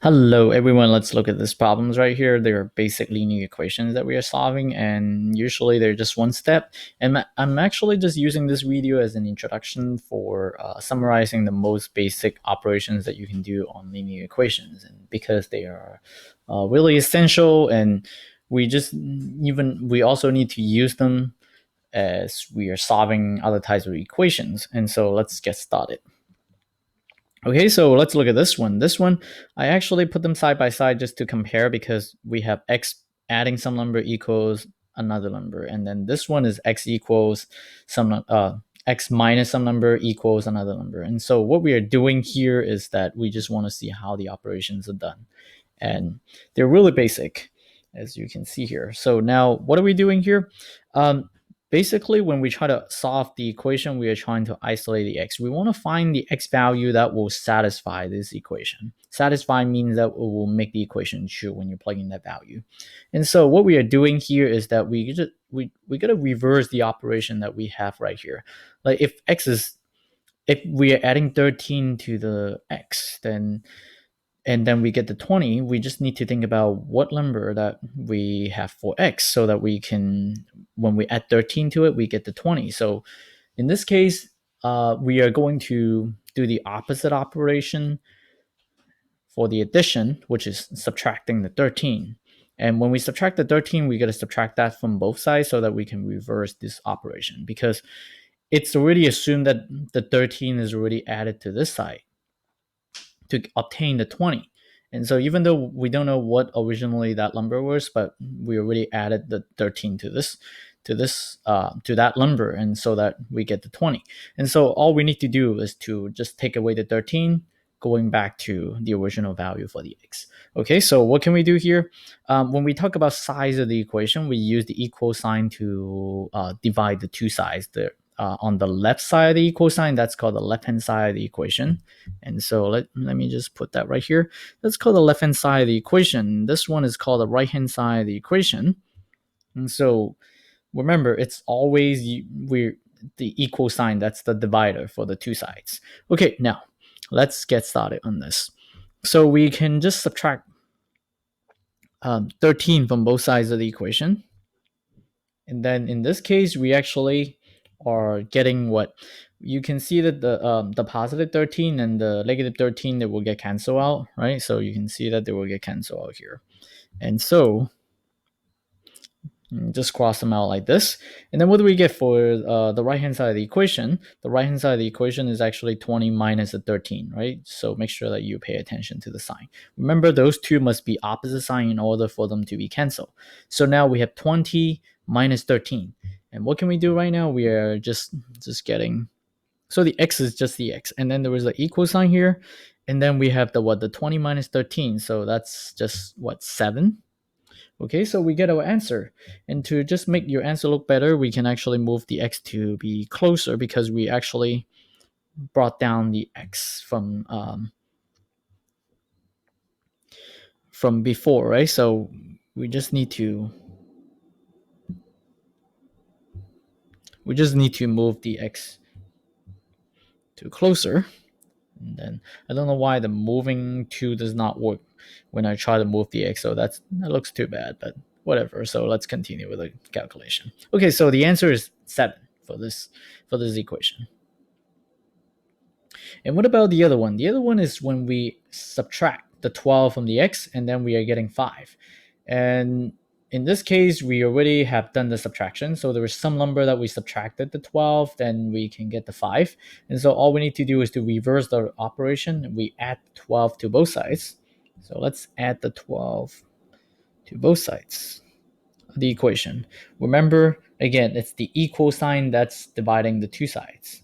Hello everyone, let's look at these problems right here. They're basic linear equations that we are solving, and usually they're just one step. And I'm actually just using this video as an introduction for summarizing the most basic operations that you can do on linear equations, and because they are really essential, and we also need to use them as we are solving other types of equations. And so let's get started. Okay, so let's look at this one. This one, I actually put them side by side just to compare because we have x adding some number equals another number. And then this one is x equals x minus some number equals another number. And so what we are doing here is that we just want to see how the operations are done. And they're really basic, as you can see here. So now what are we doing here? Basically, when we try to solve the equation, we are trying to isolate the x. We want to find the x value that will satisfy this equation. Satisfy means that it will make the equation true when you plug in that value. And so what we are doing here is that we got to reverse the operation that we have right here. Like if we are adding 13 to the x, and then we get the 20, we just need to think about what number that we have for x so that we can, when we add 13 to it, we get the 20. So in this case, we are going to do the opposite operation for the addition, which is subtracting the 13. And when we subtract the 13, we got to subtract that from both sides so that we can reverse this operation, because it's already assumed that the 13 is already added to this side to obtain the 20. And so even though we don't know what originally that number was, but we already added the 13 to that number, and so that we get the 20. And so all we need to do is to just take away the 13, going back to the original value for the x. Okay, so what can we do here? When we talk about size of the equation, we use the equal sign to divide the two sides. On the left side of the equal sign, that's called the left-hand side of the equation. And so let me just put that right here. That's called the left-hand side of the equation. This one is called the right-hand side of the equation. And so remember, it's always the equal sign, that's the divider for the two sides. Okay, now let's get started on this. So we can just subtract 13 from both sides of the equation. And then in this case, we actually are getting what you can see, that the positive 13 and the negative 13, they will get canceled out, right? So you can see that they will get canceled out here. And so just cross them out like this. And then what do we get for the right-hand side of the equation? The right-hand side of the equation is actually 20 minus the 13, right? So make sure that you pay attention to the sign. Remember, those two must be opposite sign in order for them to be canceled. So now we have 20 minus 13. And what can we do right now? We are just getting, so the x is just the x. And then there was an equal sign here. And then we have the 20 minus 13. So that's just 7. Okay, so we get our answer. And to just make your answer look better, we can actually move the x to be closer, because we actually brought down the x from before, right? So we just need to move the x to closer. And then I don't know why the moving to does not work when I try to move the x, so that looks too bad, but whatever. So let's continue with the calculation. Okay, so the answer is 7 for this equation. And what about the other one? The other one is when we subtract the 12 from the x, and then we are getting 5. And in this case, we already have done the subtraction. So there is some number that we subtracted the 12, then we can get the 5. And so all we need to do is to reverse the operation. We add 12 to both sides. So let's add the 12 to both sides of the equation. Remember, again, it's the equal sign that's dividing the two sides.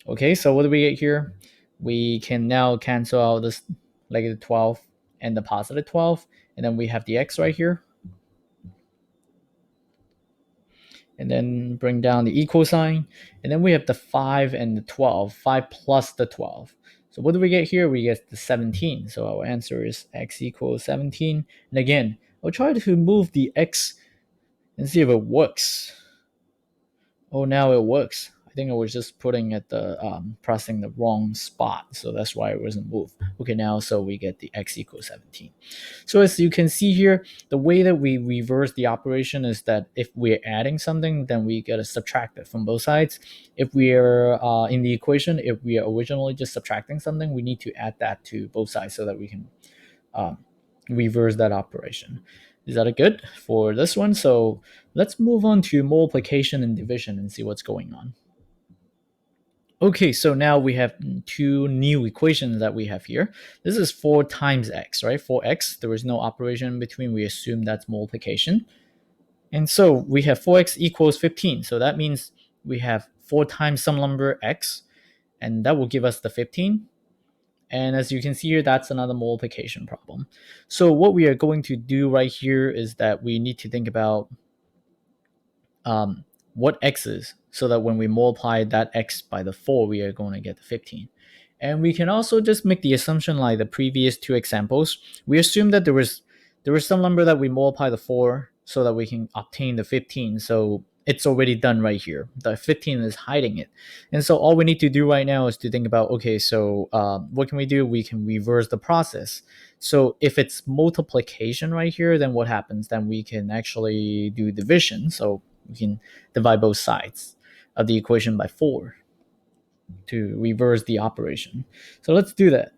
Okay, so what do we get here? We can now cancel out this negative 12 and the positive 12. And then we have the x right here. And then bring down the equal sign. And then we have the 5 and the 12. 5 plus the 12. So what do we get here? We get the 17. So our answer is x equals 17. And again, I'll try to move the x and see if it works. Oh, now it works. I I think I was just putting at the pressing the wrong spot, so that's why it wasn't moved. Okay, now so we get the x equals 17. So as you can see here, the way that we reverse the operation is that if we're adding something, then we gotta subtract it from both sides. If we're in the equation, if we are originally just subtracting something, we need to add that to both sides so that we can reverse that operation. Is that good for this one? So let's move on to multiplication and division and see what's going on. Okay, so now we have two new equations that we have here. This is 4 times x, right? 4x, there is no operation in between. We assume that's multiplication. And so we have 4x equals 15. So that means we have 4 times some number x, and that will give us the 15. And as you can see here, that's another multiplication problem. So what we are going to do right here is that we need to think about what x is, so that when we multiply that x by the 4, we are going to get the 15. And we can also just make the assumption like the previous two examples. We assume that there was some number that we multiply the 4 so that we can obtain the 15. So it's already done right here. The 15 is hiding it. And so all we need to do right now is to think about, okay, so what can we do? We can reverse the process. So if it's multiplication right here, then what happens? Then we can actually do division. So we can divide both sides of the equation by 4 to reverse the operation. So let's do that.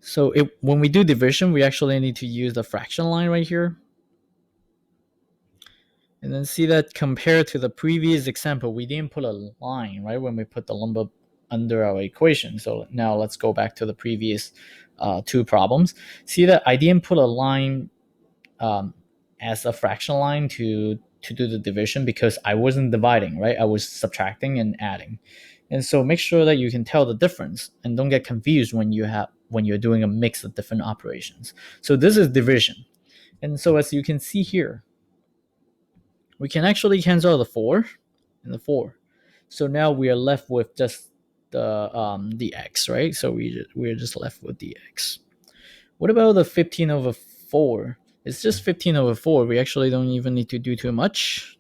So when we do division, we actually need to use the fraction line right here. And then see that compared to the previous example, we didn't put a line, right, when we put the number under our equation. So now let's go back to the previous two problems. See that I didn't put a line as a fraction line to do the division because I wasn't dividing, right? I was subtracting and adding. And so make sure that you can tell the difference and don't get confused when you're doing a mix of different operations. So this is division. And so as you can see here, we can actually cancel the 4 and the 4. So now we are left with just the x, right? So we're just left with the x. What about the 15 over 4? It's just 15 over 4. We actually don't even need to do too much.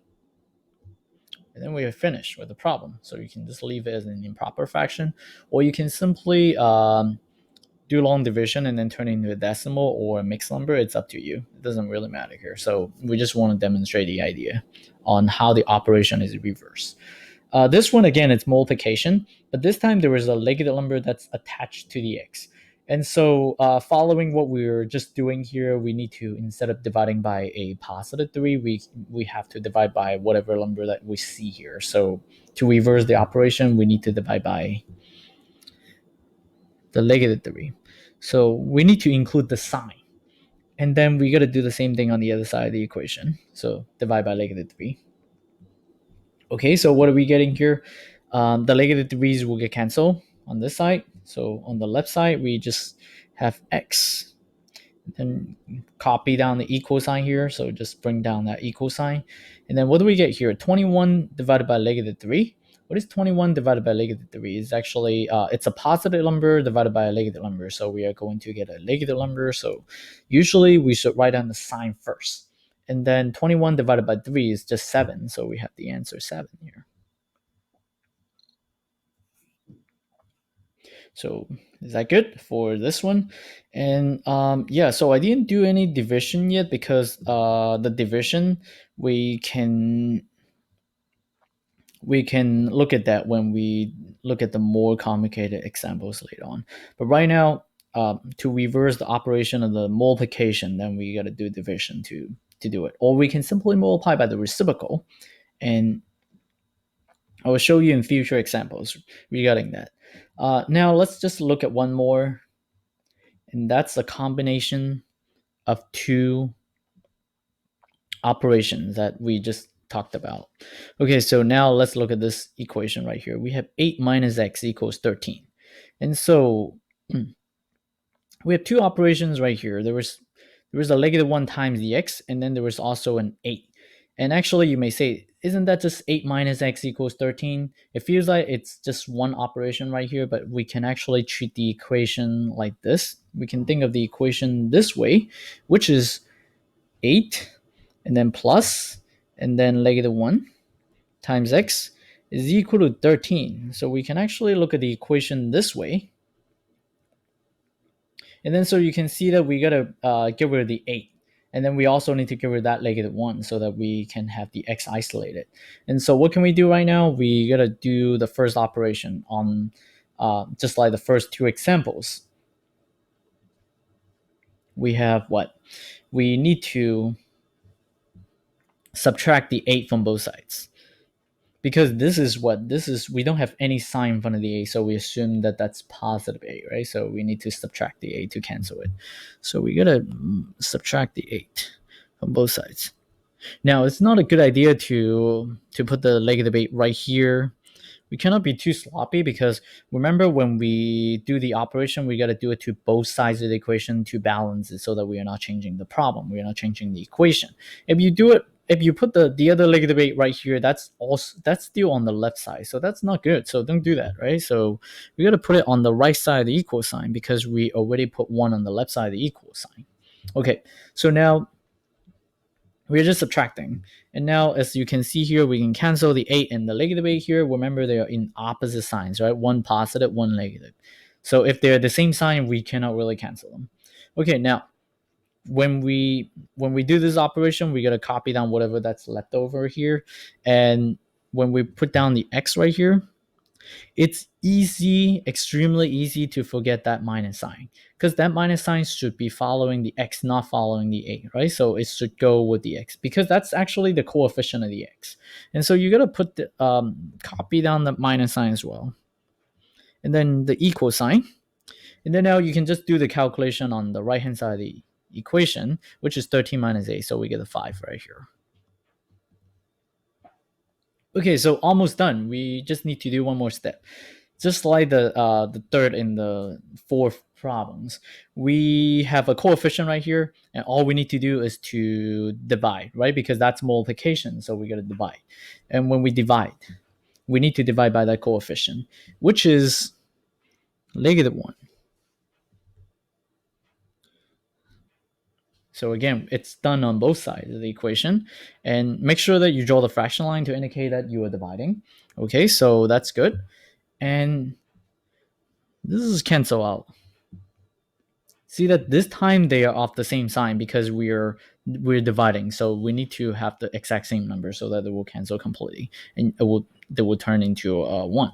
And then we are finished with the problem. So you can just leave it as an improper fraction, or you can simply do long division and then turn it into a decimal or a mixed number. It's up to you. It doesn't really matter here. So we just want to demonstrate the idea on how the operation is reversed. This one, again, it's multiplication, but this time there was a negative number that's attached to the x. And so following what we were just doing here, we need to, instead of dividing by a positive 3, we have to divide by whatever number that we see here. So to reverse the operation, we need to divide by the negative 3. So we need to include the sign. And then we got to do the same thing on the other side of the equation. So divide by negative 3. Okay, so what are we getting here? The negative 3's will get canceled on this side. So on the left side, we just have x. Then copy down the equal sign here. So just bring down that equal sign. And then what do we get here? 21 divided by negative 3. What is 21 divided by negative 3? It's actually, it's a positive number divided by a negative number. So we are going to get a negative number. So usually we should write down the sign first. And then 21 divided by 3 is just 7. So we have the answer 7 here. So is that good for this one? And yeah, so I didn't do any division yet because the division, we can look at that when we look at the more complicated examples later on. But right now, to reverse the operation of the multiplication, then we got to do division to do it. Or we can simply multiply by the reciprocal. And I will show you in future examples regarding that. Now let's just look at one more. And that's a combination of two operations that we just talked about. Okay, so now let's look at this equation right here. We have 8 minus x equals 13. And so we have two operations right here. There was a negative 1 times the x, and then there was also an 8. And actually, you may say, isn't that just 8 minus x equals 13? It feels like it's just one operation right here, but we can actually treat the equation like this. We can think of the equation this way, which is 8 and then plus, and then negative 1 times x. is equal to 13. So we can actually look at the equation this way. And then so you can see that we got to get rid of the 8. And then we also need to get rid of that -1 so that we can have the x isolated. And so what can we do right now? We got to do the first operation on just like the first two examples. We have what? We need to subtract the 8 from both sides. Because this is, we don't have any sign in front of the 8, so we assume that that's positive 8, right? So we need to subtract the 8 to cancel it. So we gotta subtract the 8 from both sides. Now, it's not a good idea to put the -8 right here. We cannot be too sloppy because remember when we do the operation, we got to do it to both sides of the equation to balance it so that we are not changing the problem. We are not changing the equation. If you put the other -8 right here, that's still on the left side. So that's not good. So don't do that, right? So we got to put it on the right side of the equal sign because we already put 1 on the left side of the equal sign. Okay, so now we're just subtracting. And now, as you can see here, we can cancel the 8 and the -8 here. Remember, they are in opposite signs, right? One positive, one negative. So if they're the same sign, we cannot really cancel them. Okay, now, when we do this operation, we got to copy down whatever that's left over here. And when we put down the x right here, it's easy, extremely easy to forget that minus sign because that minus sign should be following the x, not following the 8, right? So it should go with the x because that's actually the coefficient of the x. And so you got to put the copy down the minus sign as well. And then the equal sign. And then now you can just do the calculation on the right-hand side of the equation, which is 13 minus 8. So we get a 5 right here. Okay, so almost done. We just need to do one more step. Just like the third and the fourth problems, we have a coefficient right here, and all we need to do is to divide, right? Because that's multiplication, so we got to divide. And when we divide, we need to divide by that coefficient, which is -1. So again, it's done on both sides of the equation. And make sure that you draw the fraction line to indicate that you are dividing. Okay, so that's good. And this is cancel out. See that this time they are of the same sign because we're dividing. So we need to have the exact same number so that it will cancel completely. And they will turn into 1.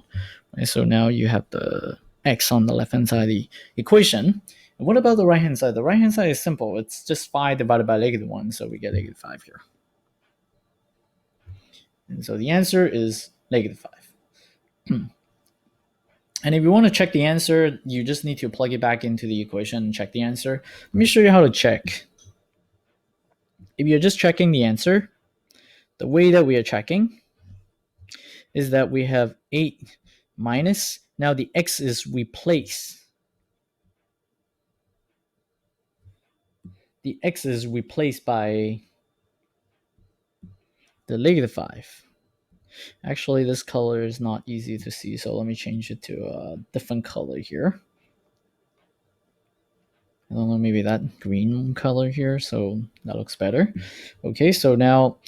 Right? So now you have the x on the left-hand side of the equation. And what about the right-hand side? The right-hand side is simple. It's just 5 divided by -1, so we get -5 here. And so the answer is -5. And if you want to check the answer, you just need to plug it back into the equation and check the answer. Let me show you how to check. If you're just checking the answer, the way that we are checking is that we have 8 minus, now the x is replaced. The x is replaced by the -5. Actually, this color is not easy to see, so let me change it to a different color here. I don't know, maybe that green color here, so that looks better. Okay, so now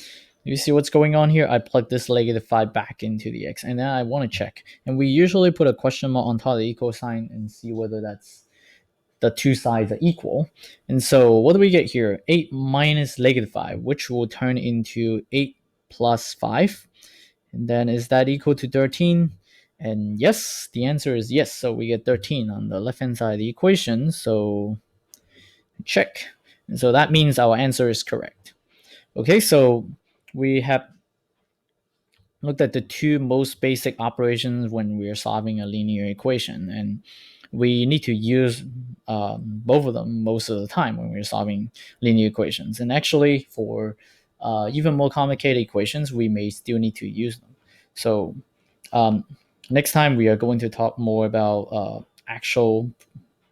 you see what's going on here? I plug this -5 back into the x, and then I want to check. And we usually put a question mark on top of the equal sign and see whether that's the two sides are equal. And so what do we get here? 8 minus -5, which will turn into 8 plus 5. And then is that equal to 13? And yes, the answer is yes. So we get 13 on the left-hand side of the equation. So check. And so that means our answer is correct. Okay, so we have looked at the two most basic operations when we're solving a linear equation. And we need to use both of them most of the time when we're solving linear equations. And actually, for even more complicated equations, we may still need to use them. So next time, we are going to talk more about actual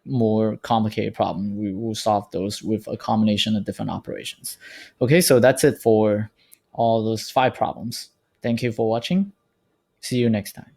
more complicated problem. We will solve those with a combination of different operations. Okay, so that's it for all those 5 problems. Thank you for watching. See you next time.